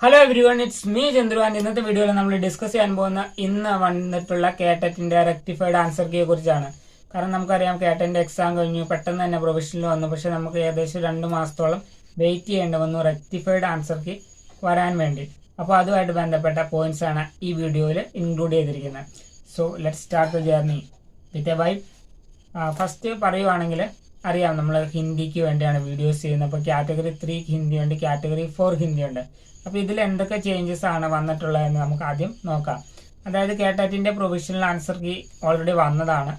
Hello everyone, it's me Chandru. And ഇന്നത്തെ വീഡിയോയിൽ നമ്മൾ ഡിസ്കസ് ചെയ്യാൻ പോകുന്ന ഇന്ന് വന്നിട്ടുള്ള കേട്ടറ്റിന്റെ റെക്ടിഫൈഡ് ആൻസർ കീയെ കുറിച്ചാണ്. കാരണം നമുക്കറിയാം കേട്ടന്റെ എക്സാം കഴിഞ്ഞു, പെട്ടെന്ന് തന്നെ പ്രൊവിഷനിൽ വന്നു. പക്ഷെ നമുക്ക് ഏകദേശം 2 മാസത്തോളം വെയിറ്റ് ചെയ്യേണ്ടി വന്നു റെക്ടിഫൈഡ് ആൻസർ കീ വരാൻ വേണ്ടി. അപ്പോൾ അതുമായിട്ട് ബന്ധപ്പെട്ട പോയിന്റ്സ് ആണ് ഈ വീഡിയോയിൽ ഇൻക്ലൂഡ് ചെയ്തിരിക്കുന്നത്. So let start the journey with a vibe. First പറയുവാണെങ്കിൽ അറിയാം, നമ്മൾ ഹിന്ദിക്ക് വേണ്ടിയാണ് വീഡിയോസ് ചെയ്യുന്നത്. അപ്പോൾ കാറ്റഗറി 3 ഹിന്ദി ഉണ്ട്, കാറ്റഗറി 4 ഹിന്ദി ഉണ്ട്. അപ്പോൾ ഇതിൽ എന്തൊക്കെ ചേഞ്ചസ് ആണ് വന്നിട്ടുള്ളതെന്ന് നമുക്ക് ആദ്യം നോക്കാം. അതായത് കേട്ടറ്റിന്റെ പ്രൊവിഷണൽ ആൻസർ കീ ഓൾറെഡി വന്നതാണ്.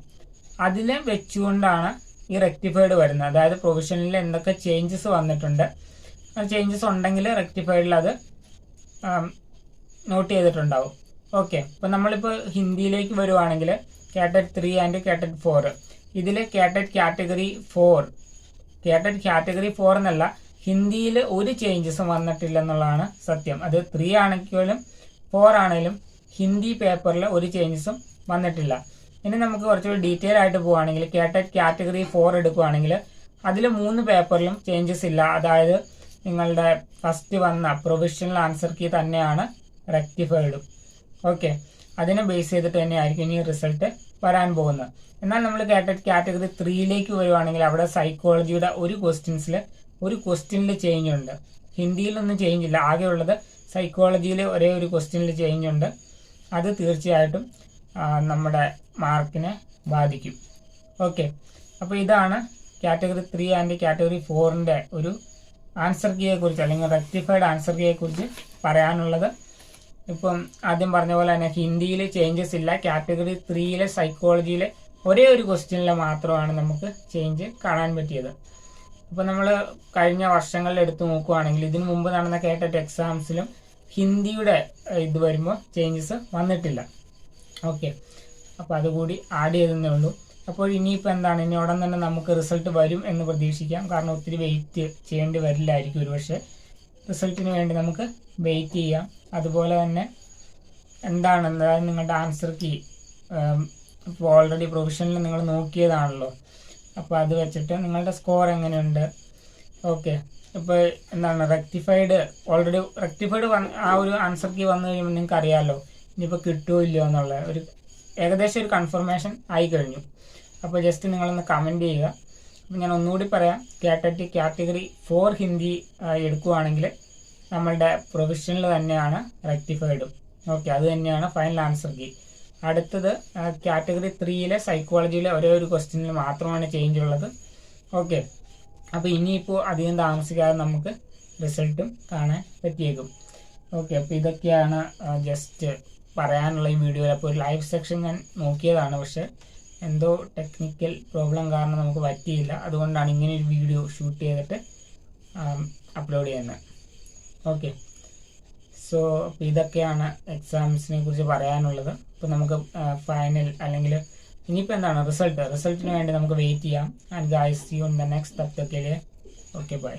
അതിൽ വെച്ചുകൊണ്ടാണ് ഈ റെക്ടിഫൈഡ് വരുന്നത്. അതായത് പ്രൊവിഷണലിൽ എന്തൊക്കെ ചേഞ്ചസ് വന്നിട്ടുണ്ട്, ചേഞ്ചസ് ഉണ്ടെങ്കിൽ റെക്ടിഫൈഡിൽ അത് നോട്ട് ചെയ്തിട്ടുണ്ടാവും. ഓക്കെ, അപ്പം നമ്മളിപ്പോൾ ഹിന്ദിയിലേക്ക് വരുവാണെങ്കിൽ കാറ്ററ്റ് 3 ആൻഡ് കാറ്ററ്റ് 4. ഇതിൽ കാറ്ററ്റ് കാറ്റഗറി 4 എന്നല്ല, ഹിന്ദിയിൽ ഒരു ചേഞ്ചസും വന്നിട്ടില്ല എന്നുള്ളതാണ് സത്യം. അത് 3 ആണെങ്കിലും 4 ആണെങ്കിലും ഹിന്ദി പേപ്പറിൽ ഒരു ചേഞ്ചസും വന്നിട്ടില്ല. ഇനി നമുക്ക് കുറച്ചുകൂടി ഡീറ്റെയിൽ ആയിട്ട് പോവുകയാണെങ്കിൽ കാറ്ററ്റ് കാറ്റഗറി 4 എടുക്കുകയാണെങ്കിൽ അതിൽ 3 പേപ്പറിലും ചേഞ്ചസ് ഇല്ല. അതായത് നിങ്ങളുടെ ഫസ്റ്റ് വന്ന പ്രൊവിഷണൽ ആൻസർ കീ തന്നെയാണ് റെക്ടിഫൈഡും. ഓക്കെ, അതിനെ ബേസ് ചെയ്തിട്ട് തന്നെയായിരിക്കും ഇനി റിസൾട്ട് വരാൻ പോകുന്നത്. എന്നാൽ നമ്മൾ കാറ്റഗറി 3യിലേക്ക് വരുവാണെങ്കിൽ അവിടെ സൈക്കോളജിയുടെ ഒരു ക്വസ്റ്റ്യനിൽ ചേഞ്ച് ഉണ്ട്. ഹിന്ദിയിലൊന്നും ചേഞ്ച് ഇല്ല, ആകെ ഉള്ളത് സൈക്കോളജിയിൽ ഒരേ ഒരു ക്വസ്റ്റ്യനിൽ ചേഞ്ച് ഉണ്ട്. അത് തീർച്ചയായിട്ടും നമ്മുടെ മാർക്കിനെ ബാധിക്കും. ഓക്കെ, അപ്പോൾ ഇതാണ് കാറ്റഗറി 3 ആൻഡ് കാറ്റഗറി 4ന്റെ ഒരു ആൻസർ കീയെ കുറിച്ച് അല്ലെങ്കിൽ റെക്ടിഫൈഡ് ആൻസർ കീയെ കുറിച്ച് പറയാനുള്ളത്. ഇപ്പം ആദ്യം പറഞ്ഞ പോലെ തന്നെ ഹിന്ദിയിൽ ചേഞ്ചസ് ഇല്ല. കാറ്റഗറി 3യിലെ സൈക്കോളജിയിലെ ഒരേ ഒരു ക്വസ്റ്റ്യനിൽ മാത്രമാണ് നമുക്ക് ചേഞ്ച് കാണാൻ പറ്റിയത്. അപ്പോൾ നമ്മൾ കഴിഞ്ഞ വർഷങ്ങളിൽ എടുത്തു നോക്കുകയാണെങ്കിൽ ഇതിനു മുമ്പ് നടന്ന കേട്ടറ്റ് എക്സാംസിലും ഹിന്ദിയുടെ ഇത് വരുമ്പോൾ ചേഞ്ചസ് വന്നിട്ടില്ല. ഓക്കെ, അപ്പോൾ അതുകൂടി ആഡ് ചെയ്തേ ഉള്ളൂ. അപ്പോൾ ഇനിയിപ്പോൾ എന്താണ്, ഇനി ഉടൻ തന്നെ നമുക്ക് റിസൾട്ട് വരും എന്ന് പ്രതീക്ഷിക്കാം. കാരണം ഒത്തിരി വെയിറ്റ് ചെയ്യേണ്ടി വരില്ലായിരിക്കും ഒരുപക്ഷെ. റിസൾട്ടിന് വേണ്ടി നമുക്ക് വെയിറ്റ് ചെയ്യാം. അതുപോലെ തന്നെ എന്താണ്, അതായത് നിങ്ങളുടെ ആൻസർ കീ ഇപ്പോൾ ഓൾറെഡി പ്രൊവിഷനിൽ നിങ്ങൾ നോക്കിയതാണല്ലോ. അപ്പോൾ അത് വെച്ചിട്ട് നിങ്ങളുടെ സ്കോർ എങ്ങനെയുണ്ട്. ഓക്കെ, ഇപ്പോൾ എന്താണ് റെക്ടിഫൈഡ് ആ ഒരു ആൻസർ കീ വന്നു കഴിയുമ്പോൾ നിങ്ങൾക്ക് അറിയാമല്ലോ ഇനിയിപ്പോൾ കിട്ടുമോ ഇല്ലയോ എന്നുള്ള ഒരു ഏകദേശം ഒരു കൺഫർമേഷൻ ആയി കഴിഞ്ഞു. അപ്പോൾ ജസ്റ്റ് നിങ്ങളൊന്ന് കമൻറ്റ് ചെയ്യുക. അപ്പോൾ ഞാൻ ഒന്നുകൂടി പറയാം, കാറ്ററ്റ് കാറ്റഗറി 4 ഹിന്ദി എടുക്കുകയാണെങ്കിൽ നമ്മളുടെ പ്രൊവിഷനിൽ തന്നെയാണ് റെക്ടിഫൈഡും. ഓക്കെ, അത് തന്നെയാണ് ഫൈനൽ ആൻസർ കീ. അടുത്തത് കാറ്റഗറി 3യിലെ സൈക്കോളജിയിലെ ഒരേ ഒരു ക്വസ്റ്റ്യനിൽ മാത്രമാണ് ചേഞ്ച് ഉള്ളത്. ഓക്കെ, അപ്പോൾ ഇനിയിപ്പോൾ അധികം താമസിക്കാതെ നമുക്ക് റിസൾട്ടും കാണാൻ പറ്റിയേക്കും. ഓക്കെ, അപ്പോൾ ഇതൊക്കെയാണ് ജസ്റ്റ് പറയാനുള്ള ഈ വീഡിയോയിൽ. അപ്പോൾ ഒരു ലൈവ് സെക്ഷൻ ഞാൻ നോക്കിയതാണ്, പക്ഷെ എന്തോ ടെക്നിക്കൽ പ്രോബ്ലം കാരണം നമുക്ക് പറ്റിയില്ല. അതുകൊണ്ടാണ് ഇങ്ങനെ ഒരു വീഡിയോ ഷൂട്ട് ചെയ്തിട്ട് അപ്ലോഡ് ചെയ്യുന്നത്. ഓക്കെ, സോ അപ്പോൾ ഇതൊക്കെയാണ് എക്സാംസിനെ കുറിച്ച് പറയാനുള്ളത്. ഇപ്പോൾ നമുക്ക് ഫൈനൽ അല്ലെങ്കിൽ ഇനിയിപ്പോൾ എന്താണ് റിസൾട്ടിന് വേണ്ടി നമുക്ക് വെയിറ്റ് ചെയ്യാം. And guys, see you in the next update. Okay, by.